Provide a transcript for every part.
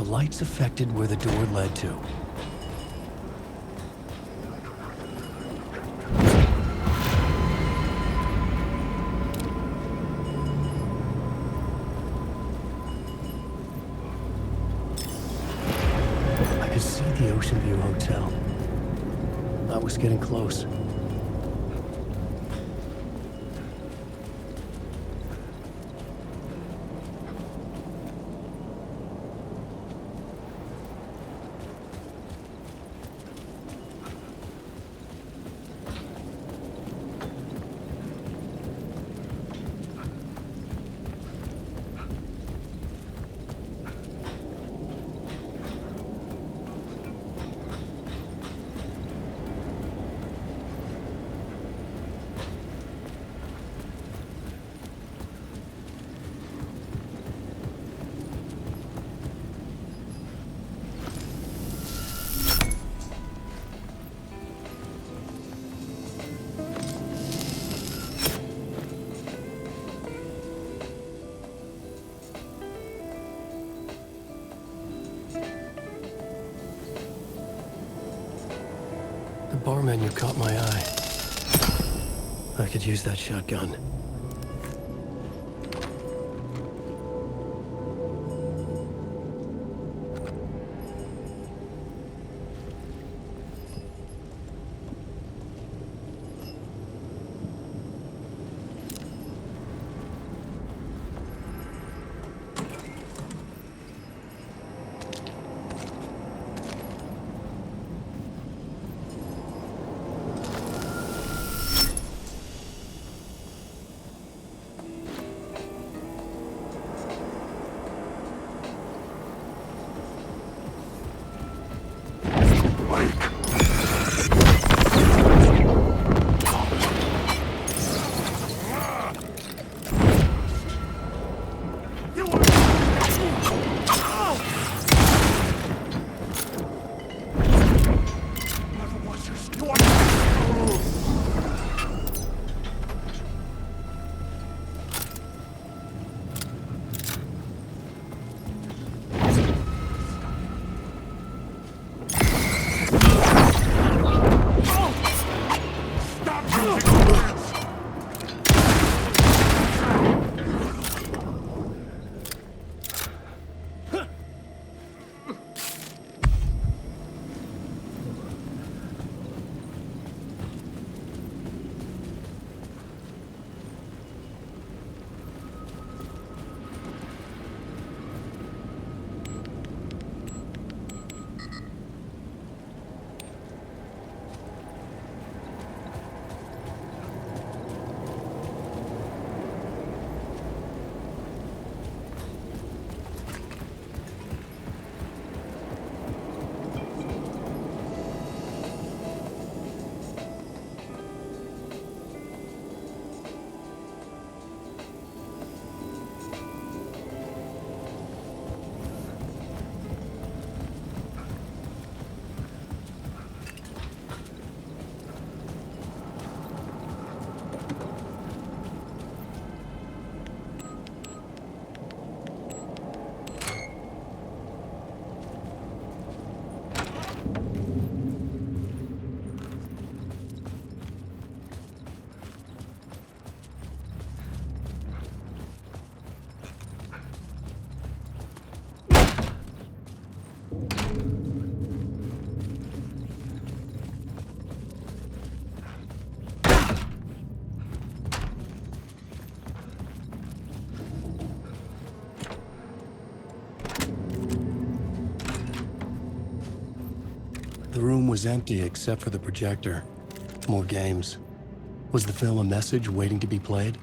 The lights affected where the door led to. I could see the Ocean View Hotel. I was getting close. The bar menu caught my eye. I could use that shotgun. The room was empty except for the projector. More games. Was the film a message waiting to be played?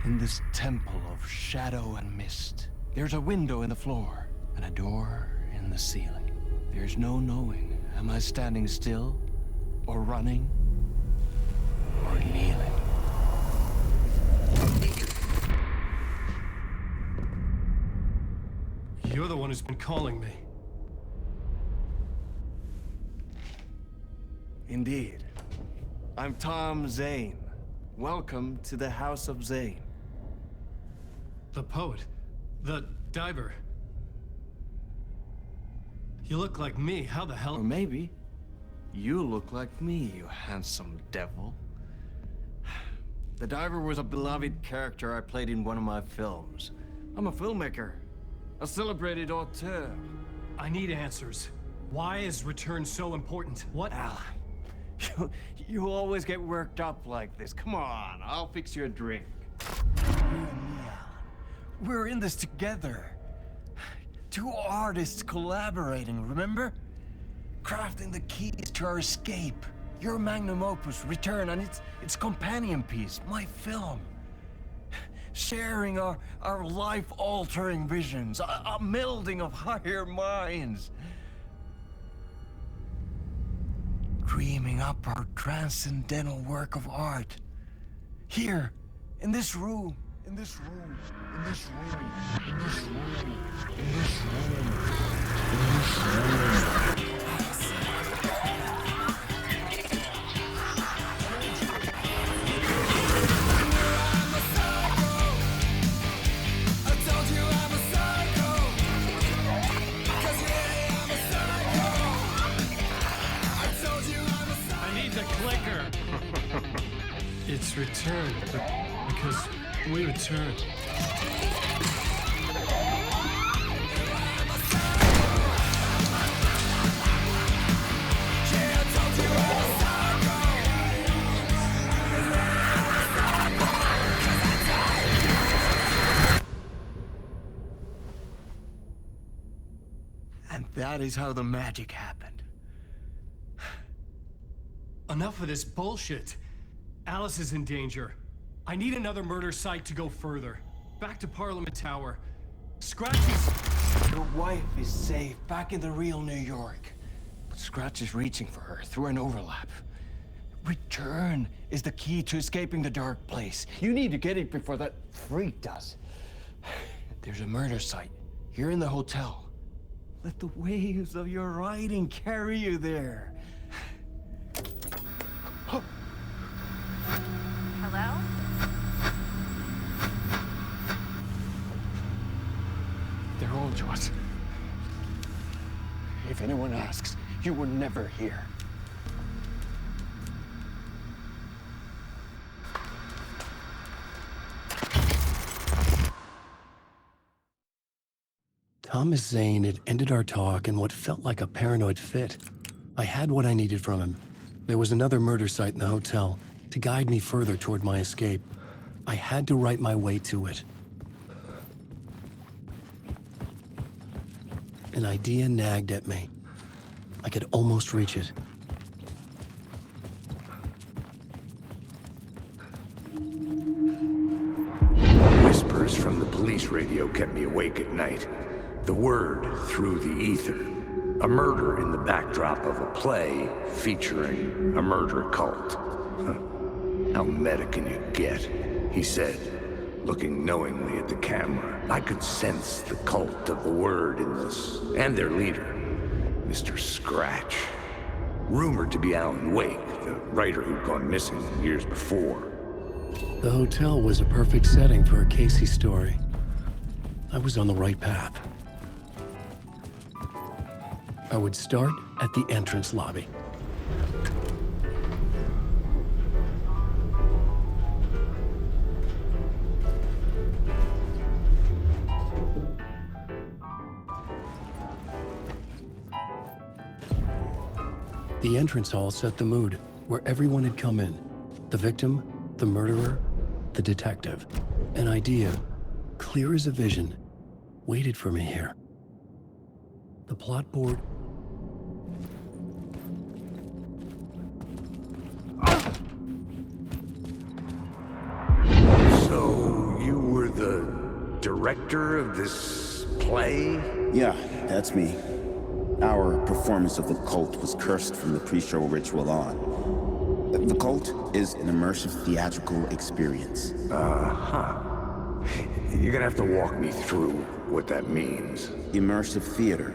In this temple of shadow and mist, there's a window in the floor and a door in the ceiling. There's no knowing, am I standing still, or running, or kneeling? You're the one who's been calling me. Indeed. I'm Tom Zane. Welcome to the House of Zane. The poet. The diver. You look like me. How the hell? Or maybe you look like me, you handsome devil. The diver was a beloved character I played in one of my films. I'm a filmmaker, a celebrated auteur. I need answers. Why is Return so important? What? Al, you always get worked up like this. Come on, I'll fix you a drink. You and me, Alan. We're in this together. Two artists collaborating, remember? Crafting the keys to our escape. Your magnum opus, Return, and its companion piece, my film. Sharing our life-altering visions, a melding of higher minds. Dreaming up our transcendental work of art. Here, in this room, in this room, in this room, in this room, in this room, in this room. It's Return, because we return. And that is how the magic happened. Enough of this bullshit. Alice is in danger. I need another murder site to go further. Back to Parliament Tower. Scratchy's... Your wife is safe, back in the real New York. But Scratch is reaching for her through an overlap. Return is the key to escaping the dark place. You need to get it before that freak does. There's a murder site here in the hotel. Let the waves of your writing carry you there. Hello? They're on to us. If anyone asks, you were never here. Thomas Zane had ended our talk in what felt like a paranoid fit. I had what I needed from him. There was another murder site in the hotel to guide me further toward my escape. I had to write my way to it. An idea nagged at me. I could almost reach it. Whispers from the police radio kept me awake at night. The word through the ether. A murder in the backdrop of a play featuring a murder cult. Huh. How meta can you get? He said, looking knowingly at the camera. I could sense the cult of the word in this, and their leader, Mr. Scratch. Rumored to be Alan Wake, the writer who'd gone missing years before. The hotel was a perfect setting for a Casey story. I was on the right path. I would start at the entrance lobby. The entrance hall set the mood, where everyone had come in. The victim, the murderer, the detective. An idea, clear as a vision, waited for me here. The plot board... So, you were the director of this play? Yeah, that's me. Our performance of the cult was cursed from the pre-show ritual on. The cult is an immersive theatrical experience. You're gonna have to walk me through what that means. Immersive theater.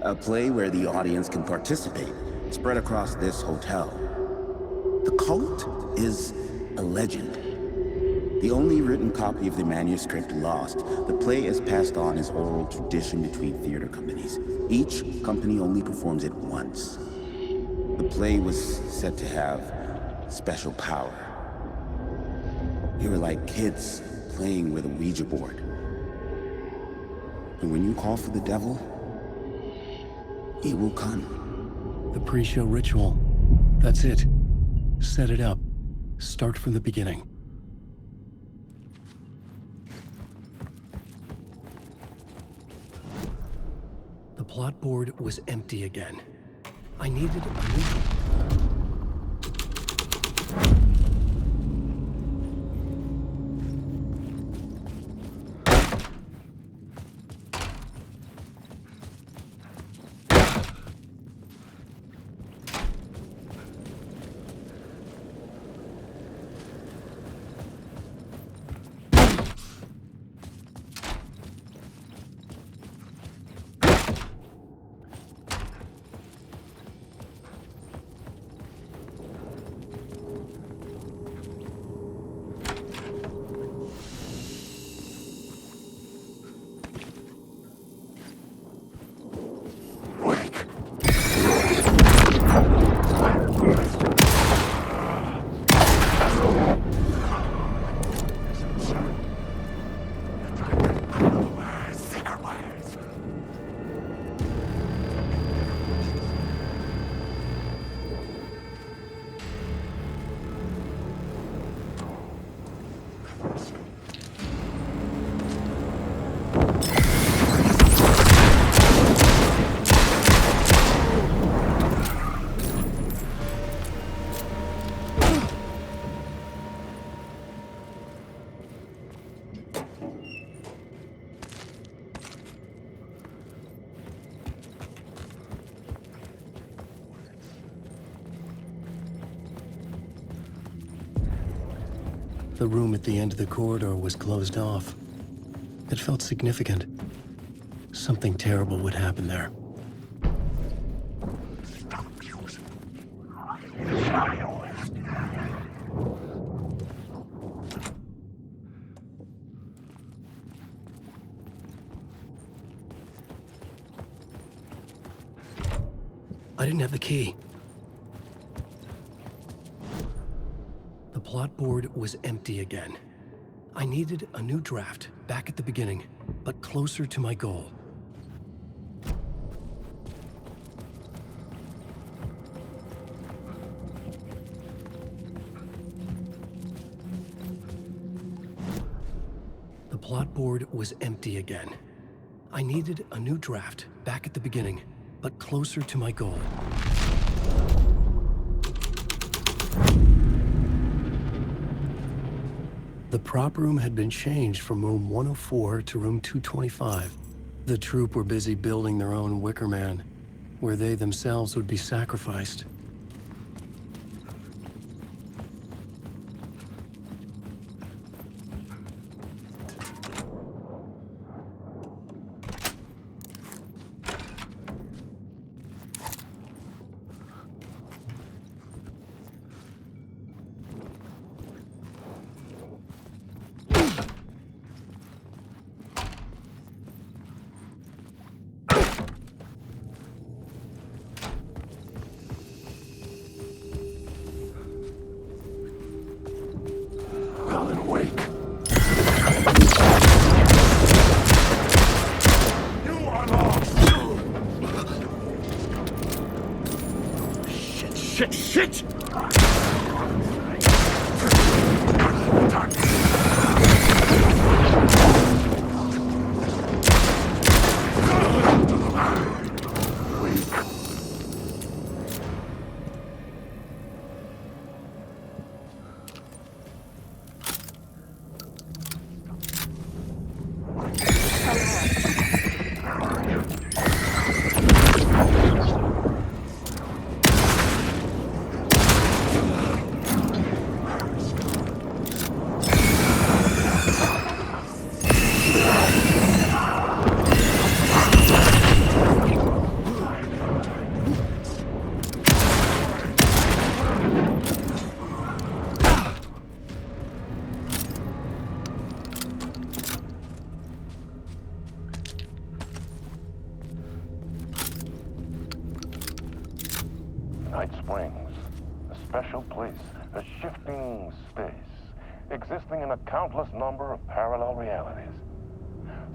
A play where the audience can participate, spread across this hotel. The cult is a legend. The only written copy of the manuscript lost, the play is passed on as oral tradition between theater companies. Each company only performs it once. The play was said to have special power. We were like kids playing with a Ouija board. And when you call for the devil, he will come. The pre-show ritual. That's it. Set it up. Start from the beginning. The plot board was empty again. I needed a new... The room at the end of the corridor was closed off. It felt significant. Something terrible would happen there. I didn't have the key. The plot board was empty again. I needed a new draft, back at the beginning, but closer to my goal. The plot board was empty again. I needed a new draft, back at the beginning, but closer to my goal. The prop room had been changed from room 104 to room 225. The troop were busy building their own Wicker Man, where they themselves would be sacrificed. Alan Wake. You are lost! Shit! Night Springs, a special place, a shifting space, existing in a countless number of parallel realities.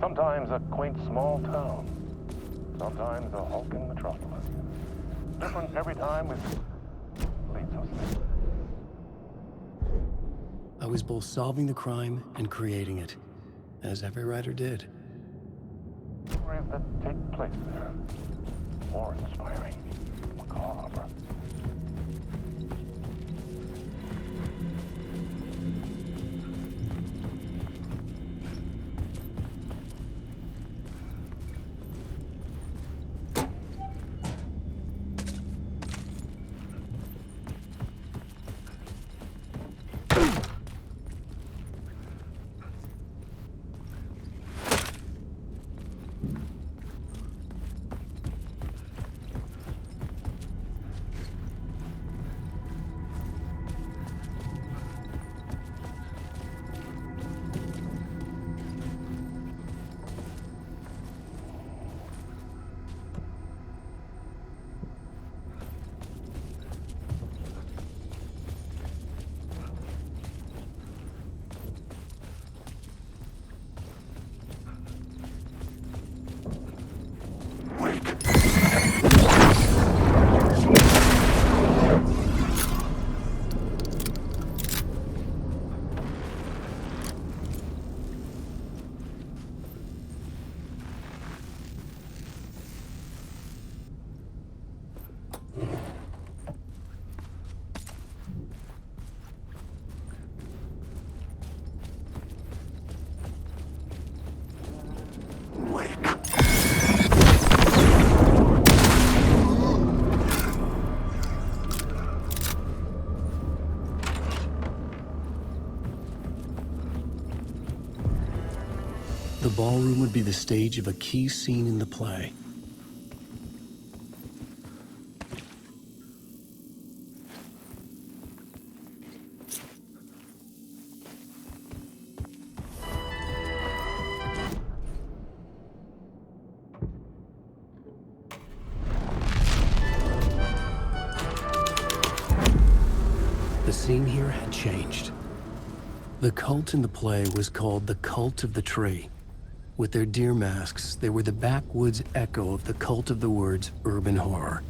Sometimes a quaint small town, sometimes a hulking metropolis. Different every time it leads us there. I was both solving the crime and creating it, as every writer did. Stories that take place there, more inspiring, macabre. The ballroom would be the stage of a key scene in the play. The scene here had changed. The cult in the play was called the Cult of the Tree. With their deer masks, they were the backwoods echo of the cult of the words urban horror.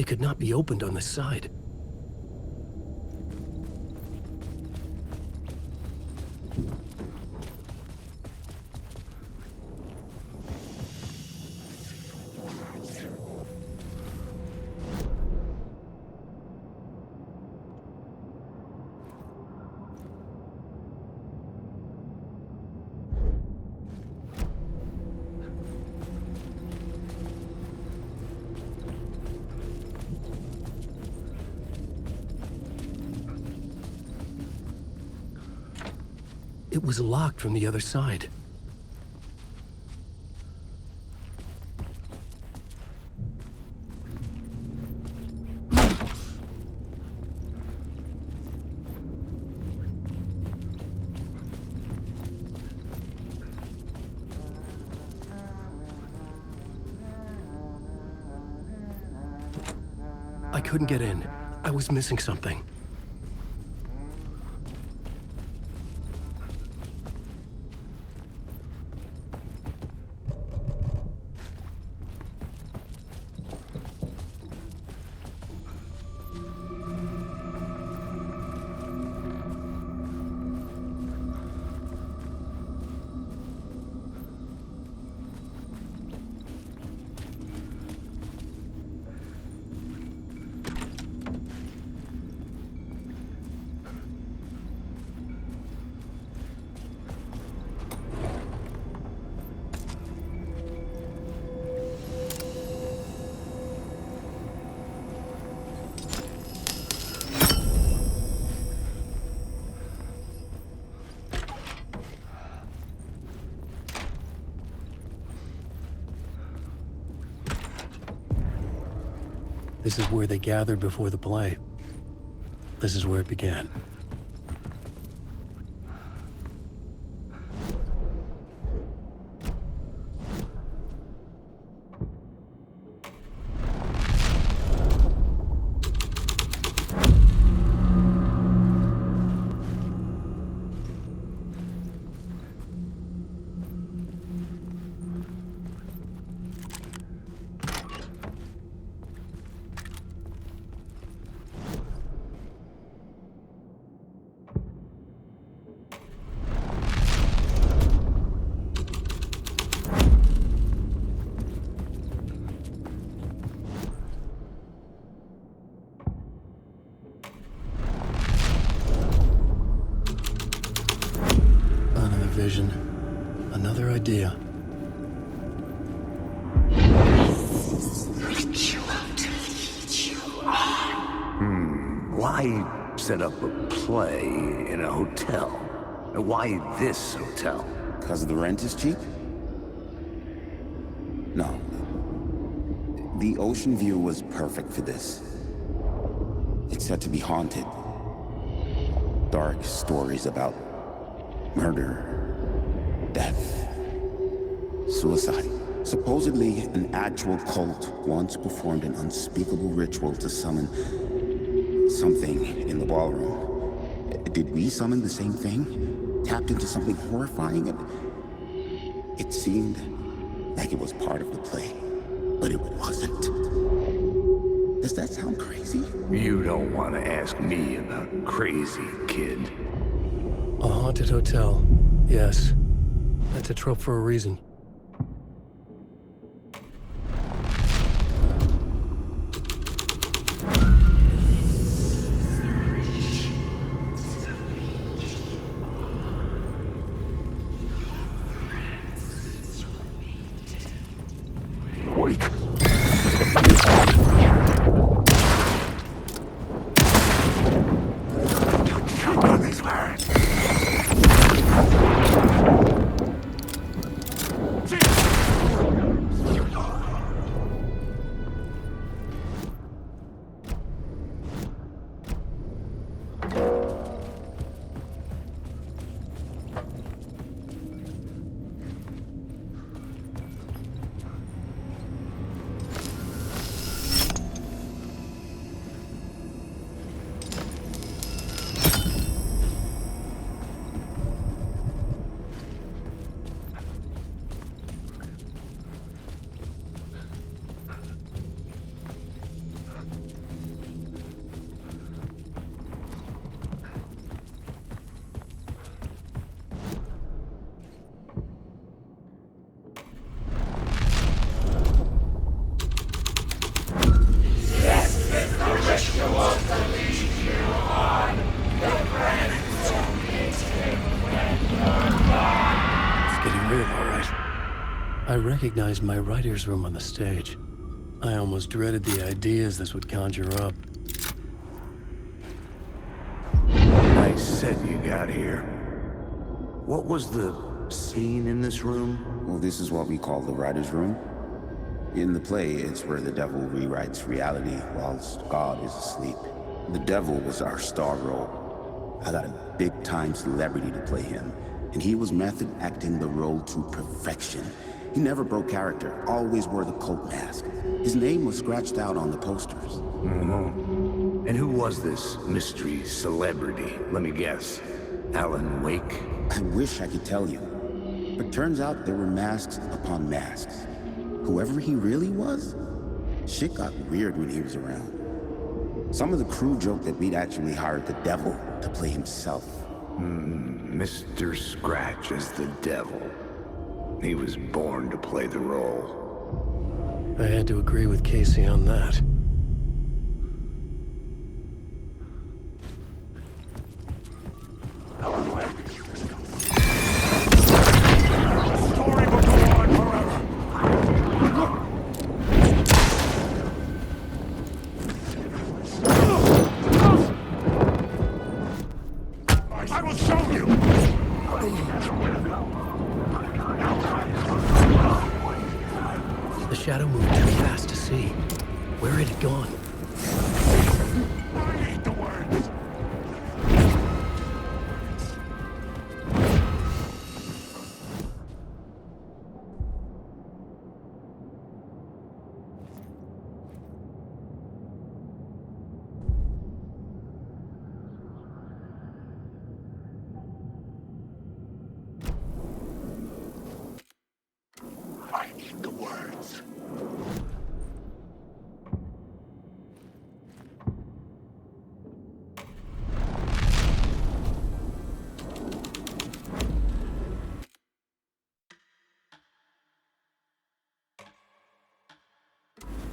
It could not be opened on the side. It was locked from the other side. I couldn't get in. I was missing something. This is where they gathered before the play. This is where it began. Vision. Another idea. Why set up a play in a hotel? Why this hotel? Because the rent is cheap? No. The ocean view was perfect for this. It's said to be haunted. Dark stories about murder, death, suicide. Supposedly, an actual cult once performed an unspeakable ritual to summon something in the ballroom. Did we summon the same thing? Tapped into something horrifying? It seemed like it was part of the play, but it wasn't. Does that sound crazy? You don't want to ask me about crazy, kid. A haunted hotel. Yes. That's a trope for a reason. Wait. Choke on these words. real, all right. I recognized my writer's room on the stage. I almost dreaded the ideas this would conjure up. Nice set you got here. What was the scene in this room? Well, this is what we call the writer's room. In the play, it's where the devil rewrites reality whilst God is asleep. The devil was our star role. I got a big-time celebrity to play him, and he was method acting the role to perfection. He never broke character, always wore the cult mask. His name was scratched out on the posters. And who was this mystery celebrity? Let me guess. Alan Wake? I wish I could tell you, but turns out there were masks upon masks. Whoever he really was, shit got weird when he was around. Some of the crew joked that we'd actually hired the devil to play himself. Mr. Scratch as the devil. He was born to play the role. I had to agree with Casey on that. I will show you! The shadow moved too fast to see. Where had it gone? I need the words! I need the words.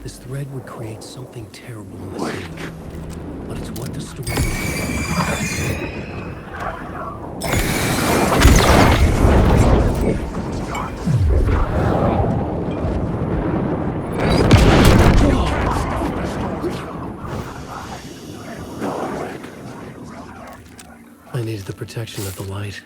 This thread would create something terrible in the scene. But it's what the story is. I needed the protection of the light.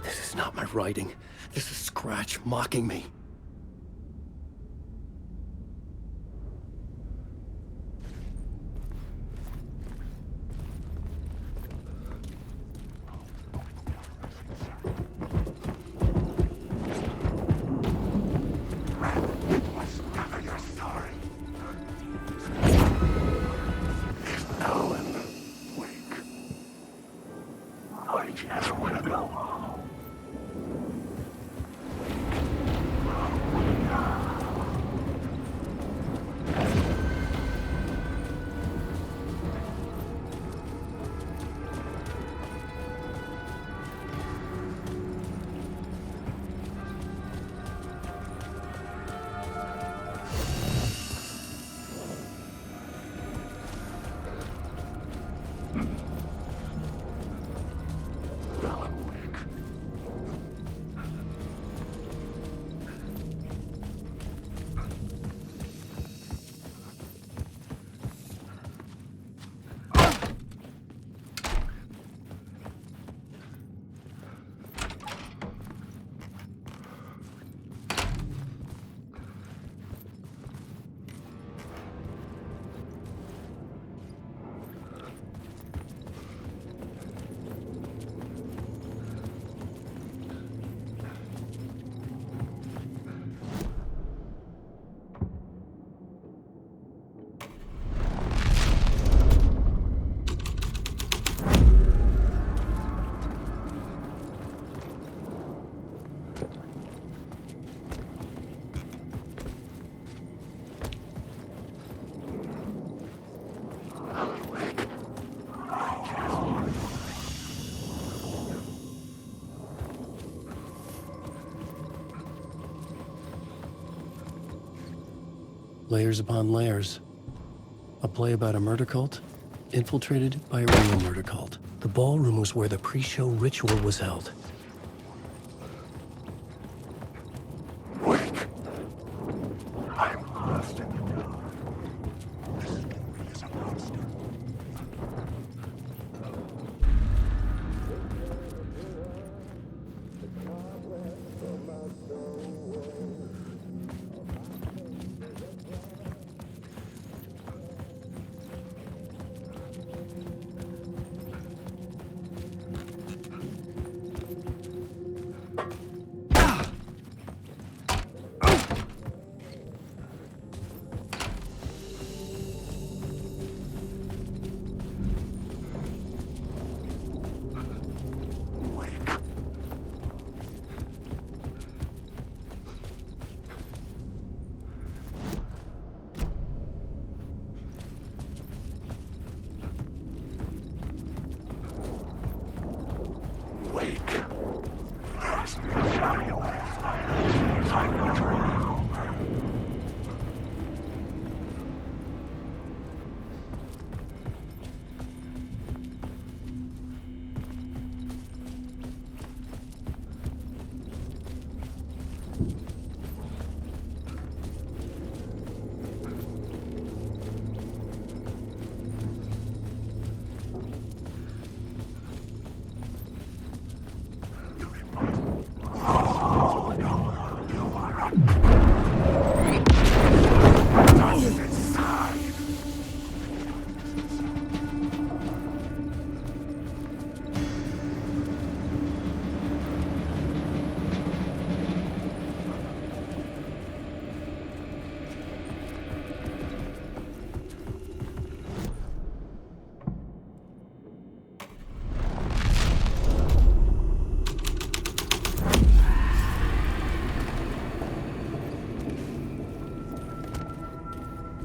This is not my writing. This is Scratch mocking me. Was never your story. Alan Wake. I just want to go home. Layers upon layers. A play about a murder cult, infiltrated by a real murder cult. The ballroom was where the pre-show ritual was held. Wake. I'm lost in the dark. This movie is a monster. Wake.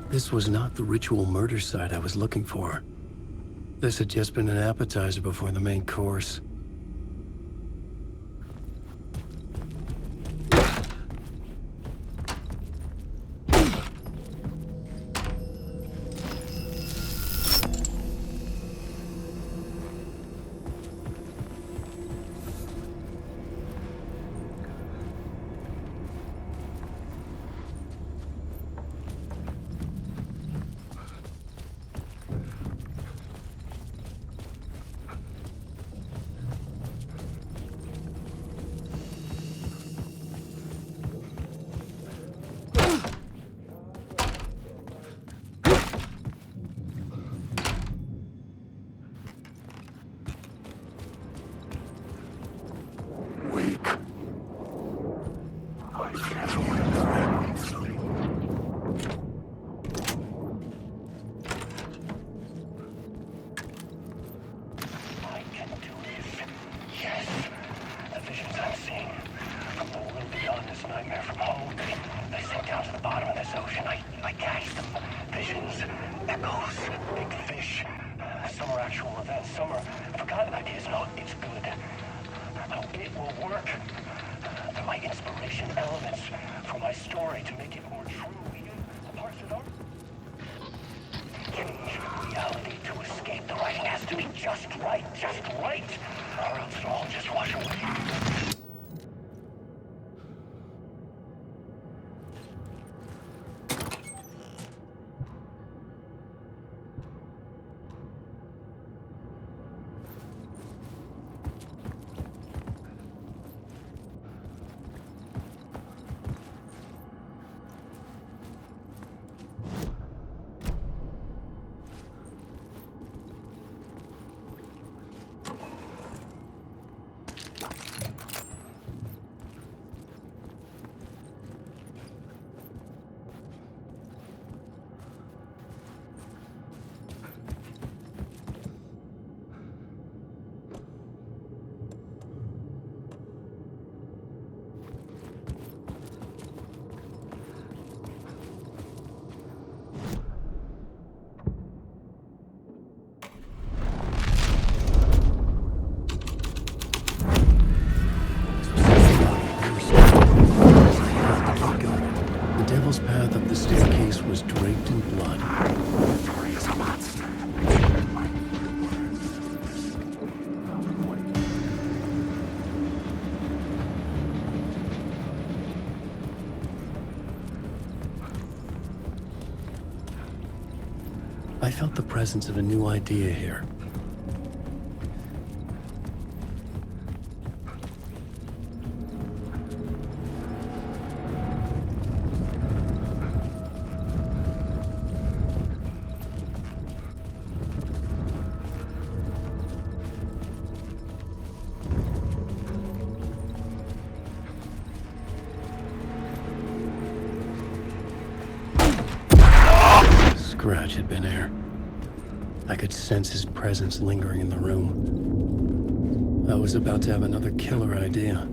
This was not the ritual murder site I was looking for. This had just been an appetizer before the main course. tunnel's path up the staircase was draped in blood. Victoria's a monster. I felt the presence of a new idea here. Scratch had been there. I could sense his presence lingering in the room. I was about to have another killer idea.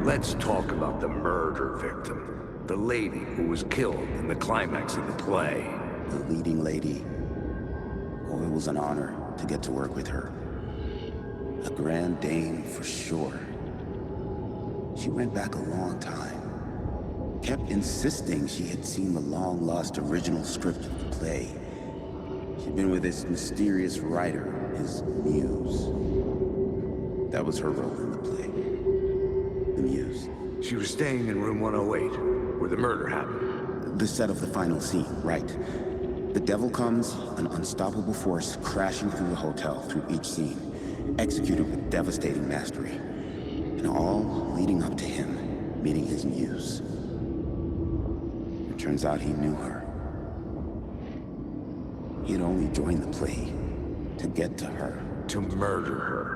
Let's talk about the murder victim. The lady who was killed in the climax of the play. The leading lady. Oh, it was an honor to get to work with her. A grand dame for sure. She went back a long time. Kept insisting she had seen the long-lost original script of the play. She'd been with this mysterious writer, his muse. That was her role in the play. The muse. She was staying in room 108, where the murder happened. The set of the final scene, right. The devil comes, an unstoppable force crashing through the hotel through each scene, executed with devastating mastery. And all leading up to him meeting his muse. It turns out he knew her. He had only joined the play to get to her. To murder her.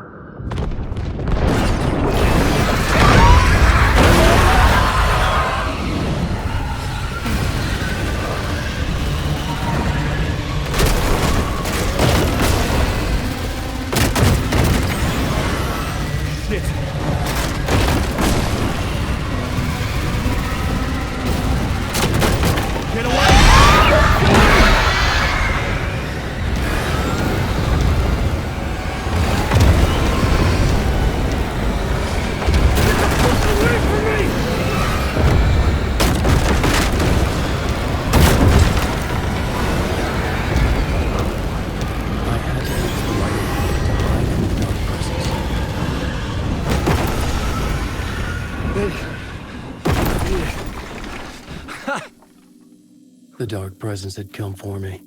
The dark presence had come for me,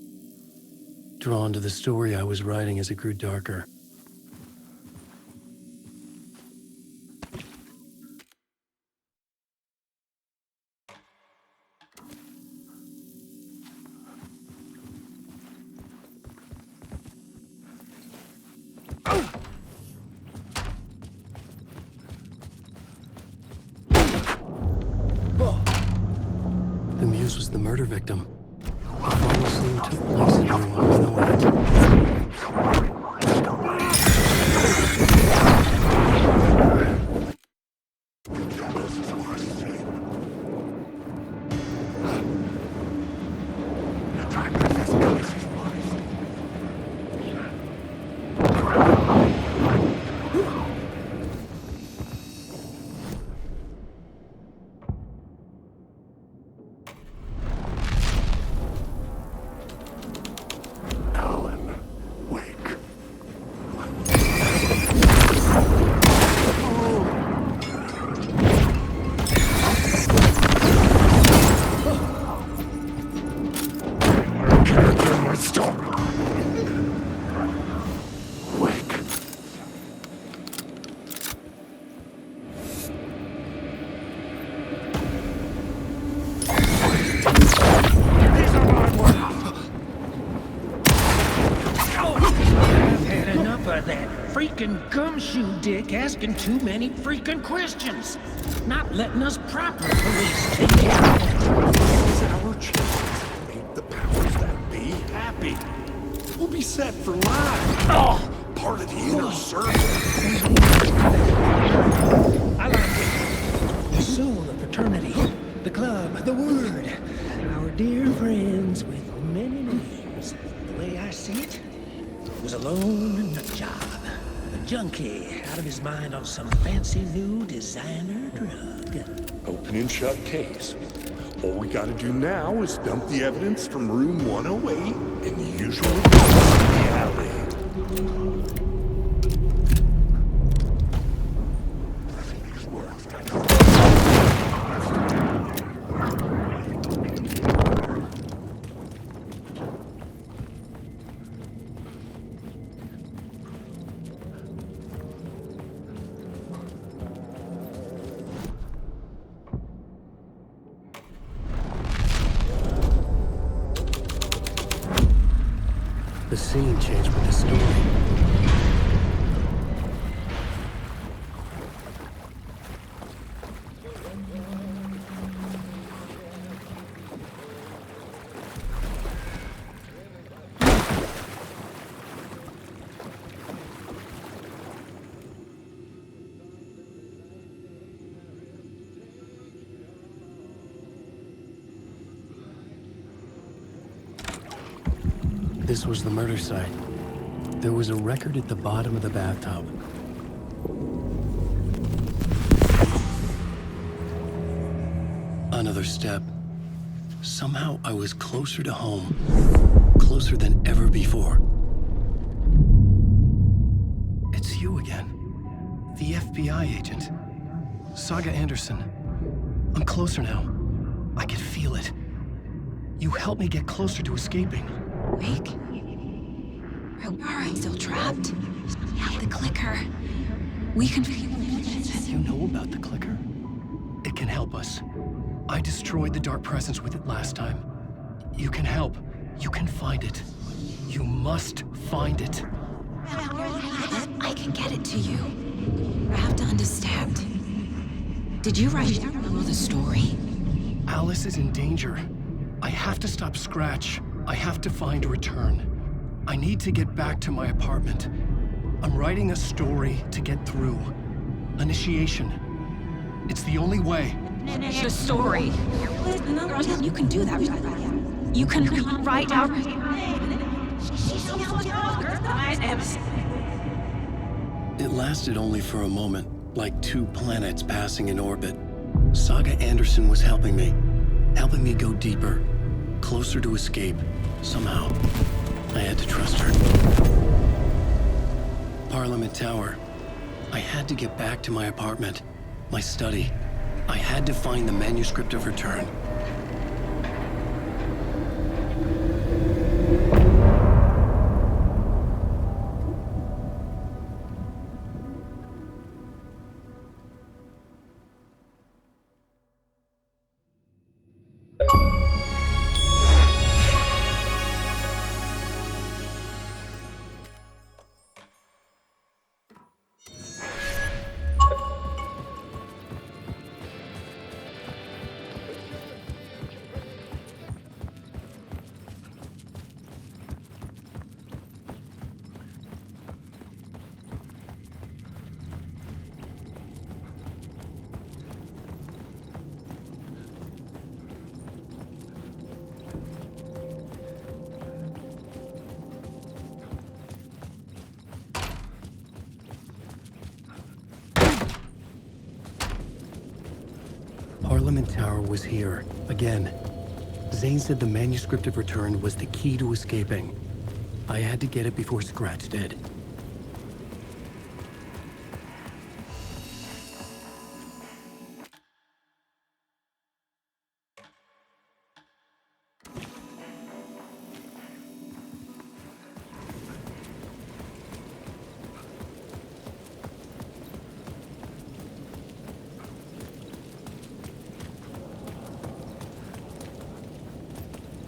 drawn to the story I was writing as it grew darker. The muse was the murder victim. The final scene took place in room 108. Freaking gumshoe dick asking too many freaking questions. Not letting us proper police take care of it. It's our chance to make the powers that be happy. We'll be set for life. Part of the inner circle. was alone in the job. A junkie out of his mind on some fancy new designer drug. Open and shut case. All we gotta do now is dump the evidence from room 108 in the usual alley. The scene changed with the story. This was the murder site. There was a record at the bottom of the bathtub. Another step. Somehow I was closer to home. Closer than ever before. It's you again. The FBI agent. Saga Anderson. I'm closer now. I can feel it. You helped me get closer to escaping. Wake? I'm still trapped. The clicker. We can... You know about the clicker? It can help us. I destroyed the dark presence with it last time. You can help. You can find it. You must find it. I can get it to you. I have to understand. Did you write down the story? Alice is in danger. I have to stop Scratch. I have to find Return. I need to get back to my apartment. I'm writing a story to get through. Initiation. It's the only way. The story. You can do that. You can write out... It lasted only for a moment, like two planets passing in orbit. Saga Anderson was helping me go deeper, closer to escape, somehow. I had to trust her. Parliament Tower. I had to get back to my apartment, my study. I had to find the manuscript of Return. Parliament Tower was here, again. Zane said the manuscript of Return was the key to escaping. I had to get it before Scratch did.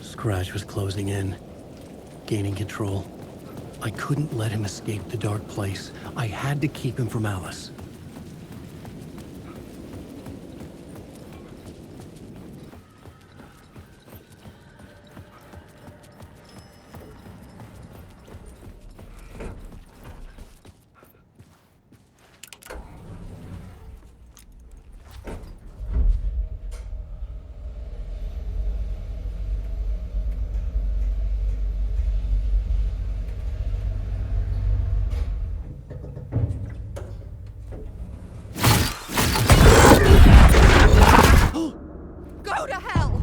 Scratch was closing in, gaining control. I couldn't let him escape the dark place. I had to keep him from Alice. to hell!